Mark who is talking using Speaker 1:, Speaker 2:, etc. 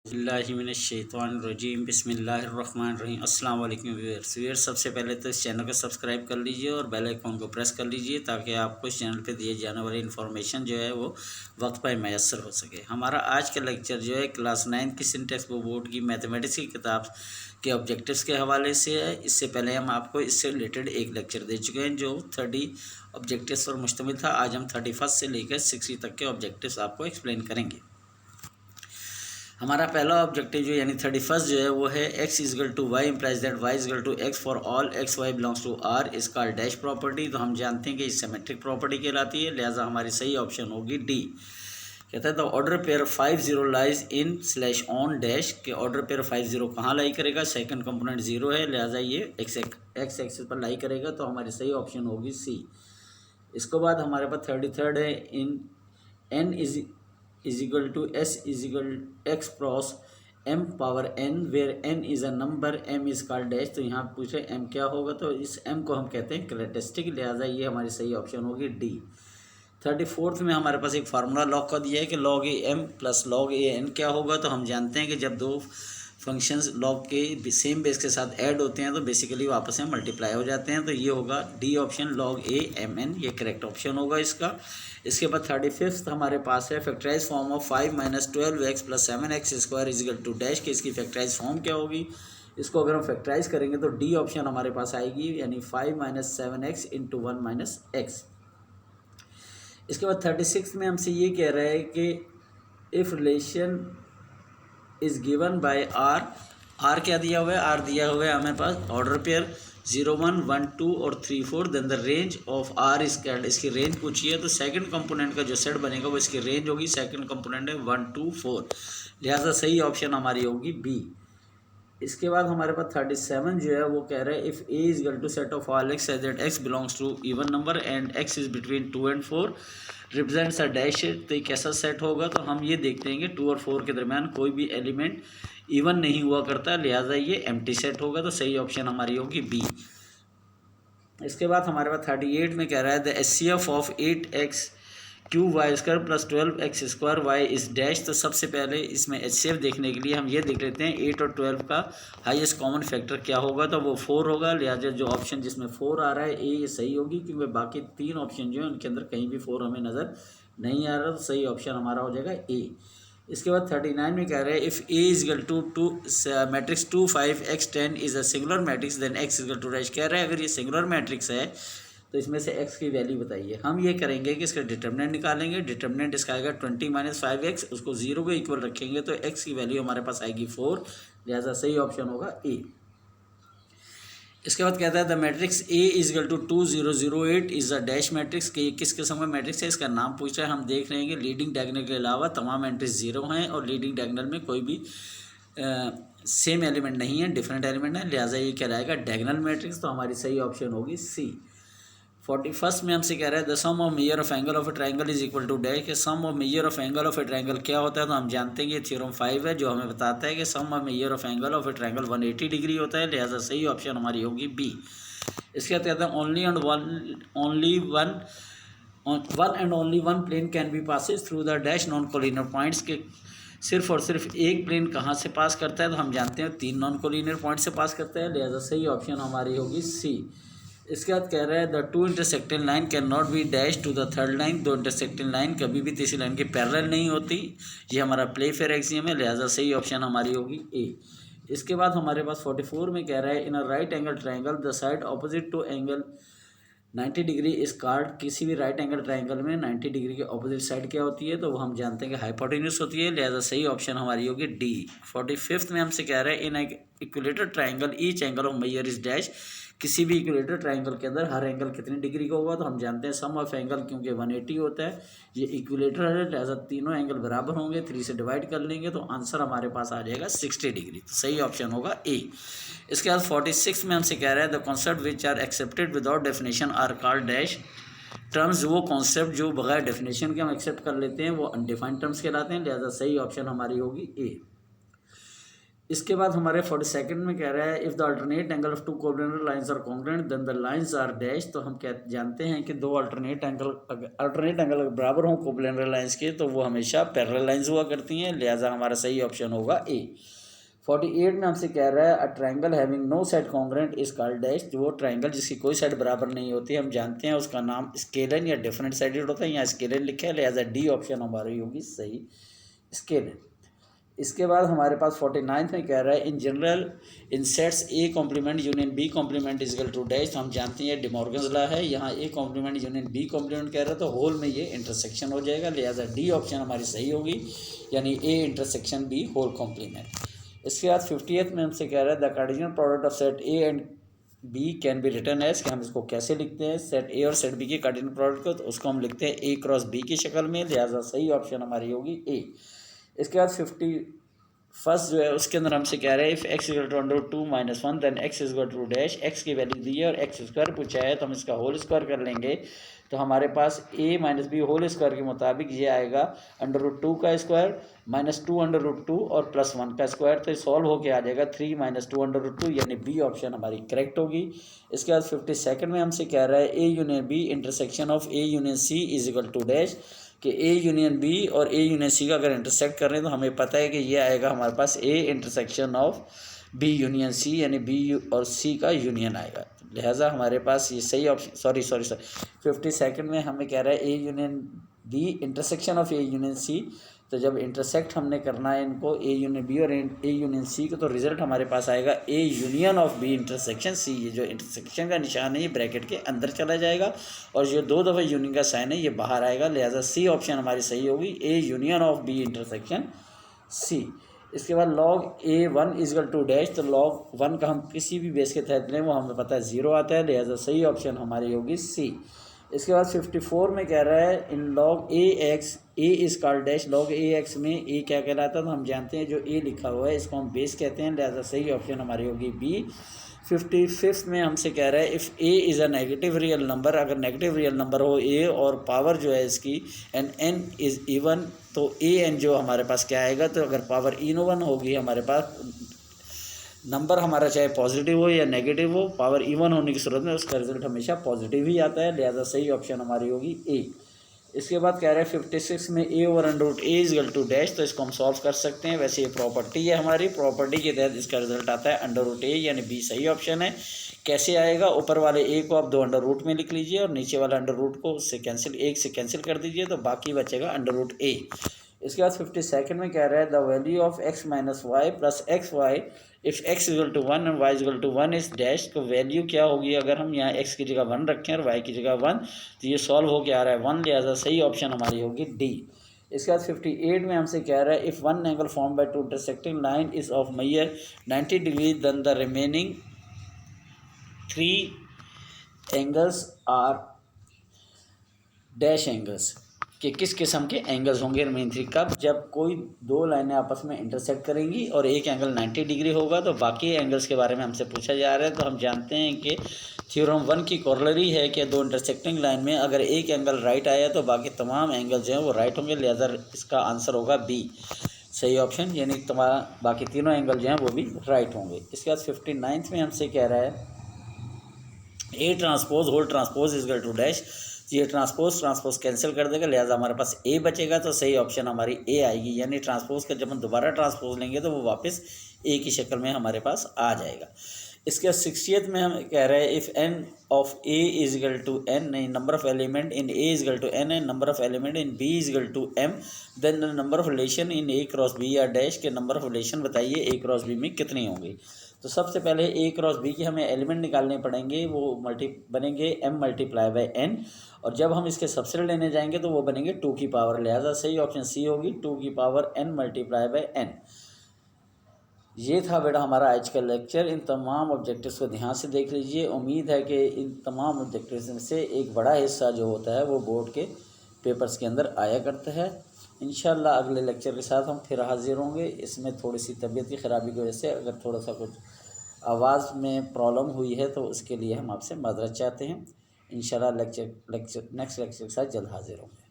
Speaker 1: बिस्मिल्लाहिमिनश्शैतानिर्रजीम बिस्मिल्लाहिर्रहमानिर्रहीम अस्सलाम वालेकुम व्यूअर्स। सबसे पहले तो इस चैनल को सब्सक्राइब कर लीजिए और बेल आइकॉन को प्रेस कर लीजिए ताकि आपको इस चैनल पे दिए जाने वाली इन्फॉर्मेशन जो है वो वक्त पर मैसर हो सके। हमारा आज का लेक्चर जो है क्लास 9 की सिंटेक्स बोर्ड की मैथमेटिक्स की किताब के ऑब्जेक्टिव्स के हवाले से है। इससे पहले हम आपको इससे रिलेटेड एक लेक्चर दे चुके हैं जो 30 ऑब्जेक्टिव्स पर मुश्तमिल था। आज हम 31 से लेकर 60 तक के ऑब्जेक्टिव्स आपको एक्सप्लेन करेंगे। हमारा पहला ऑब्जेक्टिव जो यानी 31 जो है वो है x is equal to y implies that y is equal to x for all x y belongs to r is called dash property. तो हम जानते हैं कि ये सिमेट्रिक प्रॉपर्टी कहलाती है, लिहाजा हमारी सही ऑप्शन होगी डी। कहता है the order pair 50 lies in slash on dash के ऑर्डर पेयर 50 कहाँ लाई करेगा, सेकंड कंपोनेंट 0 है, लिहाजा ये एक्स एक्सिस पर लाई करेगा, तो हमारी सही ऑप्शन होगी सी। इसके बाद हमारे पास 33 है in n is equal to s is equal x cross m power n where n is a number m is called dash. तो यहाँ पूछे m क्या होगा, तो इस m को हम कहते हैं कैरेक्टरिस्टिक, लिहाजा ये हमारी सही ऑप्शन होगी डी। 34 में हमारे पास एक फार्मूला लॉग का दिया है कि log a m plus log a n क्या होगा। तो हम जानते हैं कि जब दो फंक्शंस लॉग के सेम बेस के साथ ऐड होते हैं तो बेसिकली वो आपस में मल्टीप्लाई हो जाते हैं, तो ये होगा D option log a m n, ये करेक्ट ऑप्शन होगा इसका। इसके बाद 35 हमारे पास है factorise form of 5 minus 12x plus 7x square is equal to dash के, इसकी फैक्टराइज फॉर्म क्या होगी। इसको अगर हम फैक्टराइज करेंगे तो डी ऑप्शन हमारे पास आएगी, यानी 5 minus 7x into 1 minus x. इसके बाद 36 में हमसे ये कह रहा है कि if relation is given by R क्या दिया हुआ है, आर दिया हुआ है हमें पास ऑर्डर पेयर 0 1 1 2 और 3 4, then the range of R is called, इसकी रेंज पूछी है, तो सेकंड कंपोनेंट का जो सेट बनेगा वो इसकी रेंज होगी, सेकंड कंपोनेंट है 1 2 4, लिहाजा सही ऑप्शन हमारी होगी बी। इसके बाद हमारे पास 37 जो है वो कह रहा है if A is equal to set of all x as that x belongs to even number and x is between 2 and 4 represents a dash, तो एक कैसा सेट होगा। तो हम ये देखते हैं कि 2 और 4 के दरमियान कोई भी एलिमेंट इवन नहीं हुआ करता, लिहाजा ये एम्प्टी सेट होगा, तो सही ऑप्शन हमारी होगी बी। इसके बाद हमारे पास 38 में कह रहा है the HCF of 8x cube y square plus 12x square y is dash. तो सबसे पहले इसमें एचसीएफ देखने के लिए हम ये देख लेते हैं 8 और 12 का हाईएस्ट कॉमन फैक्टर क्या होगा, तो वो 4 होगा, लिहाजा जो ऑप्शन जिसमें 4 आ रहा है ए, ये सही होगी, क्योंकि बाकी 3 ऑप्शन जो है उनके अंदर कहीं भी 4 हमें नज़र नहीं आ रहा, तो सही ऑप्शन हमारा हो जाएगा ए। इसके बाद 39 में कह रहे हैं if A is equal to matrix 2 5 x 10 is a singular matrix then x is equal to dash. कह रहे हैं अगर ये सिंगुलर मैट्रिक्स है तो इसमें से x की वैल्यू बताइए। हम ये करेंगे कि इसका डिटर्मिनेंट निकालेंगे, डिटर्मिनेंट इसका आएगा 20 माइनस 5x, उसको 0 के इक्वल रखेंगे तो x की वैल्यू हमारे पास आएगी 4, लिहाजा सही ऑप्शन होगा ए। इसके बाद कहता है the matrix A is equal to 2 0 0 8 is a dash matrix के, किस किस्म का मैट्रिक्स है, इसका नाम पूछ रहा है। हम देख रहे हैं कि लीडिंग डायगोनल के अलावा तमाम एंट्रीज 0 हैं और लीडिंग डायगोनल में कोई भी सेम एलिमेंट नहीं है, डिफरेंट एलिमेंट है, लिहाजा ये कहलाएगा डायगोनल मैट्रिक्स, तो हमारी सही ऑप्शन होगी सी। 41 में हमसे कह रहा है the sum of measure of angle of a triangle is equal to dash के, sum of measure of angle of a triangle क्या होता है, तो हम जानते हैं कि ये थ्योरम 5 है जो हमें बताता है कि sum of measure of angle of a triangle 180 degree होता है, लिहाजा सही ऑप्शन हमारी होगी बी। इसके बाद कहते हैं only and only one plane can be passes through the dash non collinear points के, सिर्फ और सिर्फ एक प्लेन कहाँ से पास करता है, तो हम जानते हैं 3 नॉन कोलिनियर पॉइंट से पास करता है, लिहाजा सही ऑप्शन हमारी होगी सी। इसके बाद कह रहा है the 2 intersecting line can not be dash to the third line, 2 intersecting line कभी भी तीसरी लाइन के पैरेलल नहीं होती, ये हमारा प्लेफेयर एक्सियम है, लिहाजा सही ऑप्शन हमारी होगी ए। इसके बाद हमारे पास 44 में कह रहा है in a right angle triangle the side opposite to angle 90 degree is called, किसी भी राइट एंगल ट्रायंगल में 90 डिग्री के ऑपोजिट साइड क्या होती है, तो वो हम जानते हैं कि हाइपोटेन्यूस होती है, लिहाजा सही ऑप्शन हमारी होगी डी। 45 में हमसे कह रहा है in equilateral triangle each angle of measure is dash, किसी भी इक्विलेटर ट्रायंगल के अंदर हर एंगल कितनी डिग्री का होगा, तो हम जानते हैं सम ऑफ एंगल क्योंकि 180 होता है, ये इक्विलेटर है, लिहाजा तीनों एंगल बराबर होंगे, 3 से डिवाइड कर लेंगे तो आंसर हमारे पास आ जाएगा 60 डिग्री, तो सही ऑप्शन होगा ए। इसके बाद 46 में हमसे कह रहा है the concept which are accepted without definition are called dash terms, वो कॉन्सेप्ट जो बगैर डेफिनेशन के हम एक्सेप्ट कर लेते हैं वो अनडिफाइंड टर्म्स कहलाते हैं, लिहाजा सही ऑप्शन हमारी होगी ए। इसके बाद हमारे 42nd में कह रहा है if the alternate angle of two coplanar lines are congruent then the lines are dash. तो हम क्या जानते हैं कि दो अल्टरनेट एंगल अगर बराबर हों कोप्लेनर लाइंस के तो वो हमेशा पैरेलल लाइंस हुआ करती हैं, लिहाजा हमारा सही ऑप्शन होगा ए। 48 में हमसे कह रहा है a triangle having no side congruent is called dash. जो ट्रायंगल जिसकी कोई साइड बराबर नहीं होती, हम जानते हैं उसका नाम स्केलन या डिफरेंट साइडेड होता है। यहाँ स्केलन लिखा है, लिहाजा डी ऑप्शन हमारी होगी सही, स्केलन। इसके बाद हमारे पास 49 में कह रहा है in general in sets A complement union B complement is equal to dash. तो हम जानते हैं डिमॉर्गन्स लॉ है, यहाँ A complement union B complement कह रहा है तो होल में ये इंटरसेक्शन हो जाएगा, लिहाजा डी ऑप्शन हमारी सही होगी, यानी A intersection B whole complement. इसके बाद 50th में हमसे कह रहा है the Cartesian product of set A and B can be written as, कि हम इसको कैसे लिखते हैं सेट ए और सेट बी के कार्टेशियन प्रोडक्ट को, तो उसको हम लिखते हैं ए क्रॉस बी की शक्ल में, लिहाजा सही ऑप्शन हमारी होगी ए। इसके बाद 51st जो है उसके अंदर हमसे कह रहे हैं if x equal to under 2 - 1 then x equal to dash. X की वैल्यू दी है और एक्स स्क्वायर पूछा है, तो हम इसका होल स्क्वायर कर लेंगे, तो हमारे पास a - b होल स्क्वायर के मुताबिक ये आएगा √2 का स्क्वायर -2 √2 और +1 का स्क्वायर, तो सॉल्व होके आ जाएगा 3 - 2 √2, यानी बी ऑप्शन हमारी करेक्ट होगी। इसके बाद 52nd में हमसे कह रहा है A union B intersection of A union C is equal to dash, कि ए यूनियन बी और ए यूनियन सी का अगर इंटरसेक्ट कर रहे हैं तो हमें पता है कि ये आएगा हमारे पास A intersection of B union C, यानी बी और सी का यूनियन आएगा, लिहाजा हमारे पास ये सही ऑप्शन। सॉरी 52nd में हमें कह रहा है A union B intersection of A union C, तो जब इंटरसेक्ट हमने करना है इनको ए यूनियन बी और ए यूनियन सी को, तो रिजल्ट हमारे पास आएगा A union of B intersection C. ये जो इंटरसेक्शन का निशान है ये ब्रैकेट के अंदर चला जाएगा और जो 2 दफ़ा यूनियन का साइन है ये बाहर आएगा, लिहाजा सी ऑप्शन हमारी सही होगी, A union of B intersection C. इसके बाद log a1 is equal to dash, तो log 1 का हम किसी भी बेस के तहत लें वो हमें पता है 0 आता है, लिहाजा सही ऑप्शन हमारी होगी सी। इसके बाद 54 में कह रहा है इन log ax a is called dash. log ax में a क्या कहलाता है, तो हम जानते हैं जो a लिखा हुआ है इसको हम बेस कहते हैं, लिहाजा सही ऑप्शन हमारी होगी बी। 55th में हमसे कह रहा है if a is a negative real number, अगर नेगेटिव रियल नंबर हो a और पावर जो है इसकी एंड n इज़ इवन, तो a n जो हमारे पास क्या आएगा, तो अगर पावर इवन होगी हमारे पास नंबर हमारा चाहे पॉजिटिव हो या नेगेटिव हो, पावर इवन होने की सूरत में उसका रिजल्ट हमेशा पॉजिटिव ही आता है, लिहाजा सही ऑप्शन हमारी होगी ए। इसके बाद कह रहे हैं 56 में a over √a is equal to dash, तो इसको हम सॉल्व कर सकते हैं। वैसे ये प्रॉपर्टी है हमारी, प्रॉपर्टी के तहत इसका रिजल्ट आता है √a, यानी बी सही ऑप्शन है। कैसे आएगा, ऊपर वाले a को आप 2 अंडर में लिख लीजिए और नीचे वाला अंडर को उससे कैंसिल, 1 से कैंसिल कर दीजिए, तो बाकी बचेगा √a। इसके बाद 52nd में कह रहा है the value of x - y plus x y if x equal to 1 and y equal to 1 is dash, तो वैल्यू क्या होगी अगर हम यहाँ x की जगह 1 रखें और y की जगह 1, तो ये सॉल्व होके आ रहा है 1, लिहाजा सही ऑप्शन हमारी होगी डी। इसके बाद 58 में हमसे कह रहा है if one angle form by two intersecting line is of measure 90 degree then the remaining 3 angles are dash angles, कि किस किस्म के एंगल्स होंगे रिमेनिंग 3, कब, जब कोई 2 लाइनें आपस में इंटरसेक्ट करेंगी और एक एंगल 90 डिग्री होगा, तो बाकी एंगल्स के बारे में हमसे पूछा जा रहा है। तो हम जानते हैं कि थ्योरम 1 की कॉरोलरी है कि 2 इंटरसेक्टिंग लाइन में अगर एक एंगल राइट आया तो बाकी तमाम एंगल्स जो हैं वो राइट होंगे, लिहाजा इसका आंसर होगा बी सही ऑप्शन, यानी तमाम बाकी तीनों एंगल जो हैं वो भी राइट होंगे। इसके बाद 59 में हमसे कह रहा है A transpose whole transpose is equal to dash, ये ट्रांसपोज कैंसिल कर देगा, लिहाजा हमारे पास ए बचेगा, तो सही ऑप्शन हमारी ए आएगी, यानी ट्रांसपोज का जब हम दोबारा ट्रांसपोज लेंगे तो वो वापस ए की शक्ल में हमारे पास आ जाएगा। इसके 60th में हम कह रहे हैं if n of a is equal to n, number of element in a is equal to n and number of element in b is equal to m, then the number of relation in a cross b या dash के number of relation बताइए a cross b में कितनी होंगी। तो सबसे पहले a cross b की हमें एलिमेंट निकालने पड़ेंगे, वो बनेंगे m × n, और जब हम इसके सबसेट लेने जाएंगे तो वो बनेंगे 2 की पावर, लिहाजा सही ऑप्शन सी होगी 2 की पावर n × n। ये था बेटा हमारा आज का लेक्चर। इन तमाम ऑब्जेक्टिव्स को ध्यान से देख लीजिए। उम्मीद है कि इन तमाम ऑब्जेक्टिव्स में से एक बड़ा हिस्सा जो होता है वो बोर्ड के पेपर्स के अंदर आया करता है। इंशाल्लाह अगले लेक्चर के साथ हम फिर हाजिर होंगे। इसमें थोड़ी सी तबीयत की ख़राबी की वजह से अगर थोड़ा सा कुछ आवाज़ में प्रॉब्लम हुई है तो उसके लिए हम आपसे माज़रत चाहते हैं। इंशाल्लाह नेक्स्ट लेक्चर के साथ जल्द हाजिर होंगे।